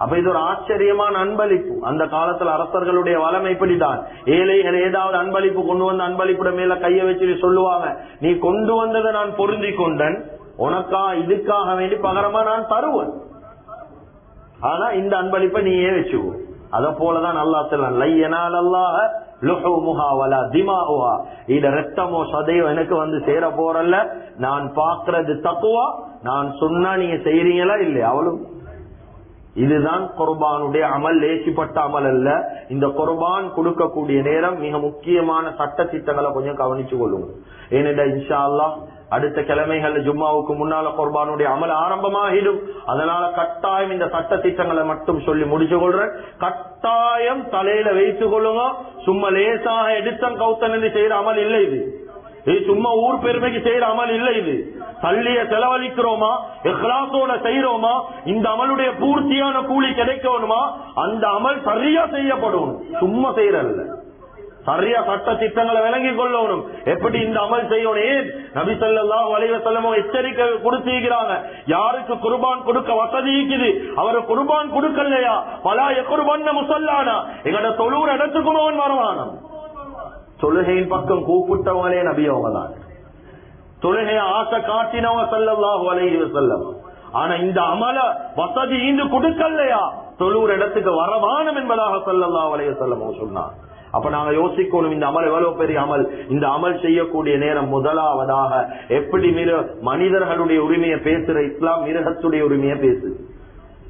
S1: அப்ப இது ஒரு ஆச்சரியமான அன்பளிப்பு. அந்த காலத்துல அரசர்களுடைய வளம் இப்படிதான், ஏழைகள் ஏதாவது அன்பளிப்பு கொண்டு வந்த அன்பளிப்புட மேல கைய வச்சு சொல்லுவாங்க, நீ கொண்டு வந்ததை நான் பொருந்தி கொண்டன், உனக்கா இதுக்காக வேண்டி பகரமா நான் தருவேன், ஆனா இந்த அன்பளிப்பை நீயே வச்சுக்கோ. அத போலதான் அல்லாஹ் சொல்றான், லையனால் அல்லாஹ லுஹுமுஹா வலா திமாஉஹா, இத ரத்தமோ சதையோ எனக்கு வந்து சேர போறல்ல, நான் பாக்குறது தக்வா, நான் சொன்னா நீங்க செய்யறீங்களா இல்லையா அவ்வளவு. இதுதான் குர்பானுடைய அமல், லேசிப்பட்ட அமல் அல்ல. இந்த குர்பான் கொடுக்கக்கூடிய நேரம் மிக முக்கியமான சட்ட திட்டங்களை கொஞ்சம் கவனிச்சு கொள்ளுங்க. ஏனென்றா இன்ஷா அல்லாஹ் அடுத்த கிழமைகள் ஜும்மாவுக்கு முன்னால குர்பானுடைய அமல் ஆரம்பமாகிடும். அதனால கட்டாயம் இந்த சட்ட திட்டங்களை மட்டும் சொல்லி முடிச்சு கொள்றேன். கட்டாயம் தலையில வைத்துக் கொள்ளுங்க. சும்மா லேசாக எடுத்தன் கௌத்தன் என்று செய்யற அமல் இல்லை இது. இது சும்மா ஊர் பெருமைக்கு செய்யற அமல் இல்லை இது. தள்ளிய செலவழிக்கிறோமா, இஹ்லாஸோட செய்யறோமா, இந்த அமலுடைய பூர்த்தியான கூலி கிடைக்கணுமா, அந்த அமல் சரியா செய்யப்படும், சும்மா செய்யறல்ல. சரியா சட்ட திட்டங்களை விளங்கி கொள்ளணும், எப்படி இந்த அமல் செய்யணும். நபி ஸல்லல்லாஹு அலைஹி வஸல்லம் எச்சரிக்கை கொடுத்திருக்கிறாங்க, யாருக்கு குர்பான் கொடுக்க வசதி இருக்குது அவரு குர்பான் கொடுக்கலையா, பலா யகுர்பன்ன முஸல்லானா, எங்கட தொழுற இடத்துக்குமவன் வரவானம். தொழுகையின் பக்கம் கூப்பிட்டவங்களே நபி அவங்க தான், தொழுகைய ஆசை காட்டினவங்க ஸல்லல்லாஹு அலைஹி வஸல்லம். ஆனா இந்த அமல வசதி இந்து கொடுக்கலையா, தொழுற இடத்துக்கு வரவானம் என்பதாக ஸல்லல்லாஹு அலைஹி வஸல்லம் சொன்னார். அப்ப நாங்க யோசிக்கணும், இந்த அமல் எவ்வளவு பெரிய அமல். இந்த அமல் செய்யக்கூடிய நேரம் முதலாவதாக எப்படி மனிதர்களுடைய உரிமையை பேசுற இஸ்லாம் மிருகத்துடைய உரிமையை பேசு.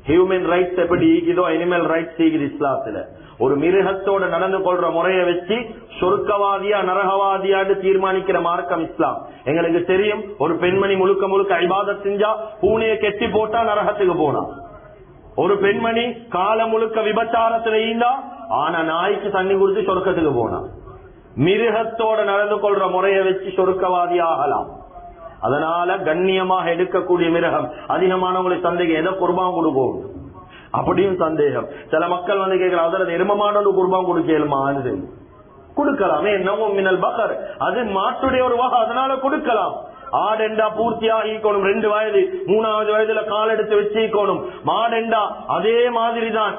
S1: ஹியூமன் ரைட்ஸ் எப்படி ஈக்குதோ அனிமல் ரைட்ஸ் ஈக்குது இஸ்லாத்துல. ஒரு மிருகத்தோட நடந்து கொள்ற முறையை வச்சு சொர்க்கவாதியா நரகவாதியான்னு தீர்மானிக்கிற மார்க்கம் இஸ்லாம். எங்களுக்கு தெரியும், ஒரு பெண்மணி முழுக்க முழுக்க இபாதத் செஞ்சா பூனையை கெட்டி போட்டா நரகத்துக்கு போனா, ஒரு பெண்மணி கால முழுக்க விபச்சாரத்துல ஈந்தா ஆனா நாய்க்கு தண்ணி குடிச்சு சொர்க்கத்துக்கு போனா. மிருகத்தோட நடந்து கொள்ற முறையை வச்சு சொர்க்கவாதி ஆகலாம். அதனால கண்ணியமாக எடுக்கக்கூடிய மிருகம். அதிகமானவங்களை சந்தேகம், எதை குர்பான் கொடுக்கும் அப்படியும் சந்தேகம். சில மக்கள் வந்து கேட்கிறாங்க, அதில் எருமமான குர்பான் கொடுக்கலுமான்னு சொல்லி. கொடுக்கலாமே. நவும் மினல் பக்கர், அது மாட்டுடைய ஒரு வகை, அதனால கொடுக்கலாம். ஆடெண்டா பூர்த்தியாக ஈக்கணும், 2 வயது 3வது வயதுல கால் எடுத்து வச்சுக்கணும். மாடெண்டா அதே மாதிரிதான்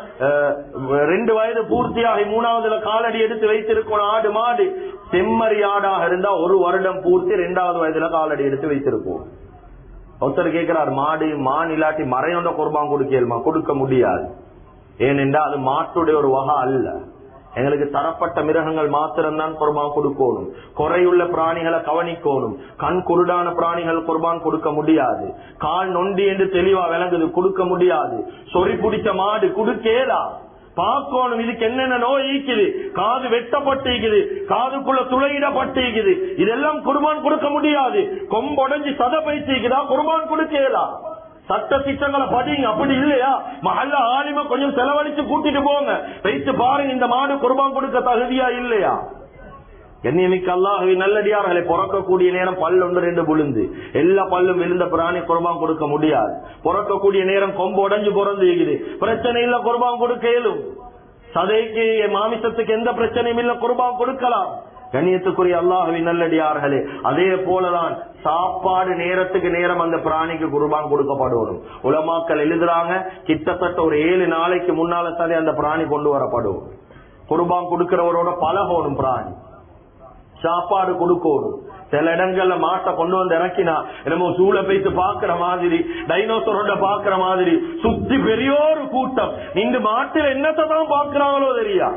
S1: 2 வயது பூர்த்தியாகி 3வதுல காலடி எடுத்து வைத்திருக்கணும். ஆடு மாடு செம்மறி ஆடாக இருந்தா 1 வருடம் பூர்த்தி 2வது வயதுல காலடி எடுத்து வைத்திருப்போம். ஒருத்தர் கேட்கிறார், மாடு மான் இல்லாட்டி மறையோட குர்பான் கொடுக்கலுமா? கொடுக்க முடியாது. ஏனென்றா அது மாட்டுடைய ஒரு வகை அல்ல. எங்களுக்கு தரப்பட்ட மிருகங்கள் மாத்திரம்தான் குர்பான் கொடுக்கணும். குறையுள்ள பிராணிகளை கவனிக்கணும். கண் குருடான பிராணிகள் குர்பான் கொடுக்க முடியாது. கால் நொண்டி என்று தெளிவா விளங்குது, கொடுக்க முடியாது. சொறி பிடிச்ச மாடு கொடுக்கேலா, பார்க்கணும் இதுக்கு என்னென்ன நோய் ஈக்குது, காது வெட்டப்பட்டிருக்குது, காதுக்குள்ள துளையிடப்பட்டிருக்குது, இதெல்லாம் குர்பான் கொடுக்க முடியாது. கொம்பொடைஞ்சு சதை பைத்திருக்குதா, குர்பான் கொடுக்கலா. சட்ட திட்டங்களை படிங்க. அப்படி இல்லையா, மஹல்ல ஆலிம கொஞ்சம் செலவழிச்சு கூட்டிட்டு போங்க, வைத்து பாருங்க இந்த மாடு குர்பான் கொடுக்க தகுதியா இல்லையா. கண்ணியமிக்க அல்லாஹ்வின் நல்லடியார்களை, பிறக்கக்கூடிய நேரம் பல் 1-2 விழுந்து எல்லா பல்லும் விழுந்த பிராணி குர்பான் கொடுக்க முடியாது. பிறக்கக்கூடிய நேரம் கொம்பு உடைஞ்சு பிறந்து பிரச்சனை இல்ல, குர்பான் கொடுக்க இயலும். சதைக்கு மாமிசத்துக்கு எந்த பிரச்சனையும் இல்ல, குர்பான் கொடுக்கலாம். கண்ணியத்துக்குரிய அல்லாஹ்வின் நல்லடியார்களே, அதே போலதான் சாப்பாடு நேரத்துக்கு நேரம் அந்த பிராணிக்கு குர்பான் கொடுக்கப்படும். உலமாக்கள் எழுதுறாங்க, கிட்டத்தட்ட ஒரு 7 நாளைக்கு முன்னால சரி அந்த பிராணி கொண்டு வரப்படும். குர்பான் கொடுக்கிறவரோட பழகணும், பிராணி சாப்பாடு கொடுக்கணும். சில இடங்கள்ல மாட்டை கொண்டு வந்து இறக்கினா என்னமோ சூளை பேசி பாக்குற மாதிரி, டைனோசரோட பாக்குற மாதிரி சுத்தி பெரியோரு கூட்டம் நின்று மாட்டில் என்னத்தை தான் பாக்குறாங்களோ தெரியா,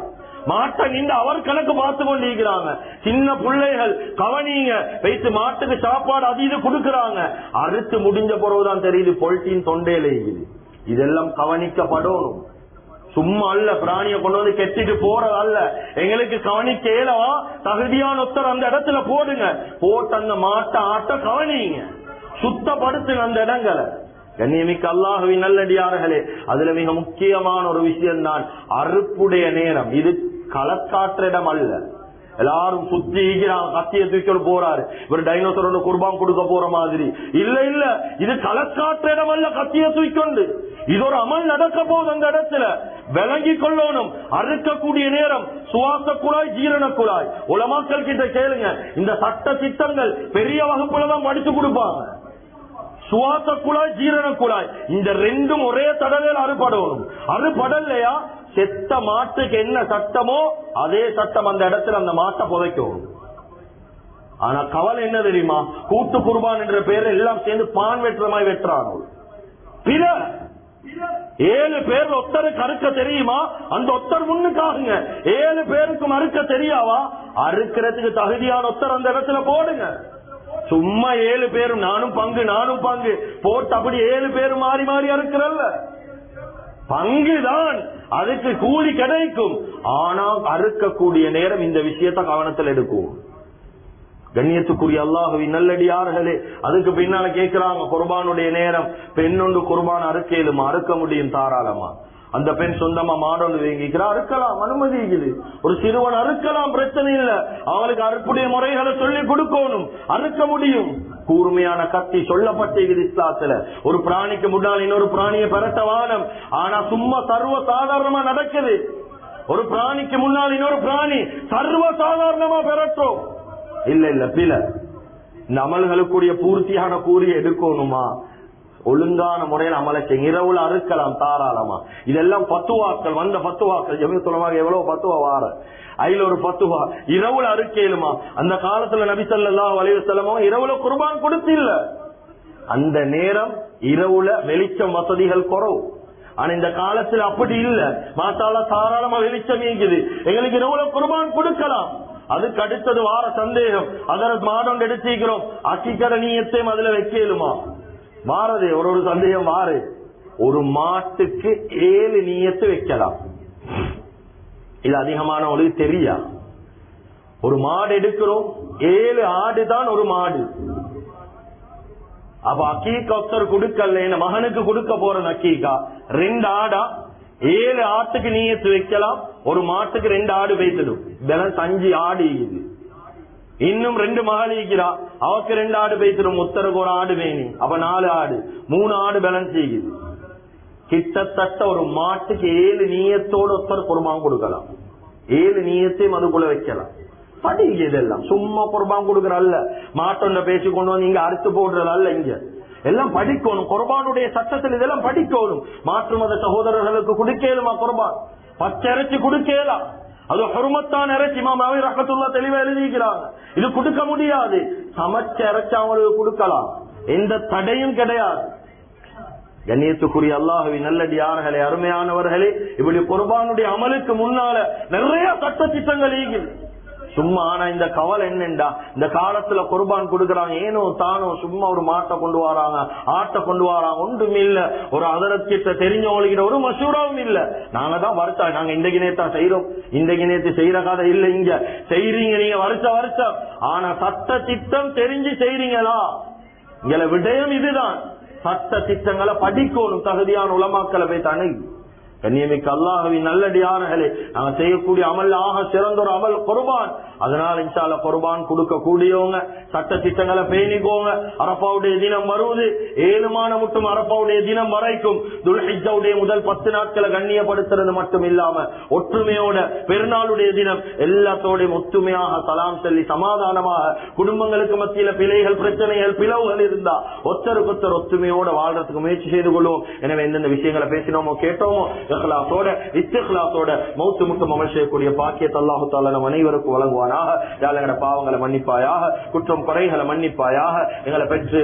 S1: மாட்டை நின்று அவர் கணக்கு பார்த்து கொண்டிருக்கிறாங்க. சின்ன பிள்ளைகள் கவனிங்க, வைத்து மாட்டுக்கு சாப்பாடு அது இது கொடுக்கறாங்க. அறுத்து முடிஞ்ச பிறகுதான் தெரியுது பொல்ட்டின் தொண்டையில இருக்குது. இதெல்லாம் கவனிக்கப்படணும். சும்மா அல்ல, பிராணிய கொண்டு வந்து கெட்டிட்டு போறது அல்ல. எங்களுக்கு கவனிக்கலவா, தகுதியான ஒருத்தர் அந்த இடத்துல போடுங்க, போட்டு அந்த மாட்டை ஆட்ட கவனிங்க, சுத்தப்படுத்துங்க அந்த இடங்களை. கண்ணியமிக்க அல்லாஹ்வின் நல்லடியார்களே, அதுல மிக முக்கியமான ஒரு விஷயம் தான் அறுப்புடைய நேரம். இது களக்காற்ற இடம் அல்ல. எல்லாரும் சுத்தி கத்திய தூக்கி போறாரு, இவர் டைனோசரோட குர்பான் கொடுக்க போற மாதிரி இல்ல இல்ல, இது களக்காற்ற இடம் அல்ல. கத்திய தூக்கொண்டு இது ஒரு அமல் நடக்க போகுது அந்த இடத்துல, விளங்கி கொள்ளணும். அறுக்கக்கூடிய நேரம் சுவாச குழாய், ஜீரண குழாய். உலமாக்கள் கிட்ட கேளுங்க, இந்த சட்ட திட்டங்கள் பெரிய வகுப்புலதான் படிச்சு கொடுப்பாங்க. சுவாச குழாய், ஜீரண குழாய், இந்த 2ம் ஒரே தடவையில் அறுபடணும். அறுபடலையா செத்த மாட்டுக்கு என்ன சட்டமோ அதே சட்டம் அந்த இடத்துல அந்த மாட்டை புதைக்கும். ஆனா கவலை என்ன தெரியுமா, கூட்டு குர்பான் என்ற பெயர் எல்லாம் சேர்ந்து பான் வெட்டுறமாய் வெட்டுறாங்க. பிற 7 பேர் ஒத்தருக்கு அறுக்க தெரியுமா, அந்த ஒத்தர் முன்னுக்காகுங்க. 7 பேருக்கும் அறுக்க தெரியாவா, அறுக்கிறதுக்கு தகுதியான ஒத்தர் அந்த இடத்துல போடுங்க. சும்மா 7 பேரும் நானும் பங்கு போட்டு அப்படி 7 பேரும் மாறி மாறி அறுக்கிறல்ல, பங்குதான் அதுக்கு கூலி கிடைக்கும். ஆனா அறுக்கக்கூடிய நேரம் இந்த விஷயத்தை கவனத்தில் எடுக்கும். கண்ணியத்துக்குரிய அல்லாஹ்வின் நல்லடியார்களே, அதுக்கு பின்னால கேட்கிறாங்க, குர்பானுடைய நேரம் பெண்ணொன்று குர்பான் அறுக்கலுமா? அறுக்க முடியும் தாராளமா. அந்த பெண் சொந்தமா மாடொன்று வாங்கிக்கிறா, அறுக்கலாம், அனுமதி இருக்குது. ஒரு சிறுவன் அறுக்கலாம், பிரச்சனை இல்ல. அவளுக்கு அறுப்புடைய முறைகளை சொல்லி கொடுக்கணும், அறுக்க முடியும். கூர்மையான கத்தி சொல்லப்பட்டிருக்குது இஸ்லாத்துல. ஒரு பிராணிக்கு முன்னால் இன்னொரு பிராணியை பெறட்ட வானம். ஆனா சும்மா சர்வ சாதாரணமா நடக்குது. ஒரு பிராணிக்கு முன்னால் இன்னொரு பிராணி சர்வ சாதாரணமா பெறட்டும். இல்ல இல்ல, பில இந்த அமல்களுக்குரிய பூர்த்தியான கூறிய எடுக்கணுமா, ஒழுங்கான முறையில் அமலை செய்ய. இரவுல அறுக்கலாம் தாராளமா. இதெல்லாம் பத்துவாக்கள், வந்த பத்துவாக்கள் ஜமீத்துலமாக எவ்வளவு பத்துவா வார, அதுல ஒரு பத்துவா இரவுல அறுக்கலுமா. அந்த காலத்துல நபி ஸல்லல்லாஹு அலைஹி வஸல்லம் இரவுல குர்பான் கொடுத்தில்ல. அந்த நேரம் இரவுல வெளிச்சம் வசதிகள் குறவு. ஆனா இந்த காலத்துல அப்படி இல்ல, மாஷாஅல்லாஹ் தாராளமா வெளிச்சம் இருக்குது, எங்களுக்கு இரவுல குர்பான் கொடுக்கலாம். அதுக்கு அடுத்தது வார சந்தேகம், அதற்கு மாடம் எடுத்துக்கிறோம், அக்கிக்கர நீயத்தையும் அதுல வைக்கலுமா மாறது ஒரு சந்தேகம் மாறு. ஒரு மாட்டுக்கு 7 நீயத்து வைக்கலாம். இது அதிகமானவங்களுக்கு தெரியா. ஒரு மாடு எடுக்கிறோம், 7 ஆடு தான் ஒரு மாடு. அப்ப அக்கீக்கா ஒருத்தர் கொடுக்கல, மகனுக்கு கொடுக்க போற அக்கீக்கா 2 ஆடா, 7 ஆட்டுக்கு நீயத்து வைக்கலாம். ஒரு மாட்டுக்கு 2 ஆடு வைத்துடும், பேலன்ஸ் 5 ஆடு இருக்குது. இன்னும் 2 மகள் இருக்கிறா, அவருக்கு 2 ஆடு வைத்திடும், முத்தருக்கு ஒரு ஆடு வேணி, அப்ப 4 ஆடு, 3 ஆடு பேலன்ஸ் செய்யுது. கிட்டத்தட்ட ஒரு மாட்டுக்கு 7 நீயத்தோடு ஒருத்தர் குர்பான் கொடுக்கலாம். 7 நீயத்தையும் அதுக்குள்ள வைக்கலாம். படிங்க. இதெல்லாம் சும்மா குர்பான் கொடுக்கற அல்ல, மாட்டொன்ன பேசி கொண்டு வந்து இங்க அறுத்து போடுறது அல்ல. இங்க எல்லாம் படிக்கணும். குர்பானுடைய சட்டத்தில் இதெல்லாம் படிக்கணும். மாற்று மத சகோதரர்களுக்கு குடுக்கலுமா குர்பான்? பச்சை இறைச்சி குடுக்கலாம், அது ஹுர்மத்தான் இறைச்சி. இமாம் நவவி ரஹ்மத்துல்லாஹ் தெளிவா எழுதிக்கிறாங்க, இது கொடுக்க முடியாது. சமைச்ச இறைச்சி அவங்களுக்கு கொடுக்கலாம், எந்த தடையும் கிடையாது. கண்ணியத்துக்குரிய அல்லாஹ்வின் நல்லடியார்களே, அருமையானவர்களே, இப்படி குர்பானுடைய அமலுக்கு முன்னால நிறைய சட்ட திட்டங்கள் ஈகுது. சும்மா ஆனா இந்த கவலை என்னண்டா, இந்த காலத்துல குர்பான் கொடுக்கறாங்க ஏனோ தானோ, சும்மா ஒரு மாட்டை கொண்டு வராங்க, ஆட்டை கொண்டு வராங்க, ஒன்றும் இல்ல. ஒரு அதரத்திட்ட தெரிஞ்சவங்ககிட்ட ஒரு மசூராவும் இல்ல. நாங்க தான் வருஷா, நாங்க இன்றைக்கு நேத்தா செய்யறோம், இன்றைக்கு நேத்து செய்யற கதை இல்ல. இங்க செய்றீங்க நீங்க வருஷம், ஆனா சட்ட திட்டம் தெரிஞ்சு செய்றீங்களா? இங்க விடயம் இதுதான். சட்ட திட்டங்களை படிக்கணும், தகுதியான உலமாக்களை போய் தானே. கண்ணியமிக்க அல்லாஹ்வின் நல்லடியார்களே, நாங்க செய்யக்கூடிய அமல் ஆக சிறந்த ஒரு அமல் குர்பான். அதனால இன்ஷா அல்லாஹ் குர்பான் கொடுக்க கூடியவங்க சட்ட திட்டங்களை பேணிக்கோங்க. அரபாவுடைய தினம் வருவது, 7 மாதம் மட்டும் அரபாவுடைய தினம் வரைக்கும் துல்ஹிஜ்ஜாவுடைய முதல் 10 நாட்களை கண்ணியப்படுத்துறது மட்டும் இல்லாம ஒற்றுமையோட பெருநாளுடைய தினம் எல்லாத்தோடையும் ஒற்றுமையாக சலாம் சொல்லி சமாதானமாக, குடும்பங்களுக்கு மத்தியில பிழைகள், பிரச்சனைகள், பிளவுகள் இருந்தா ஒருத்தருக்கொத்தர் ஒற்றுமையோட வாழ்றதுக்கு முயற்சி செய்து கொள்வோம். எனவே எந்தெந்த விஷயங்களை பேசினோமோ கேட்டோமோ இஹ்லாஸோட இஸ்திக்லாஸோட மௌத்து முட்டும் அமல் செய்யக்கூடிய பாக்கியத்தை அல்லாஹ் தஆலா நம் அனைவருக்கும் வழங்குவானாக. யா அல்லாஹ் எங்களுடைய பாவங்களை மன்னிப்பாயாக, குற்றம் குறைகளை மன்னிப்பாயாக. எங்களை பெற்று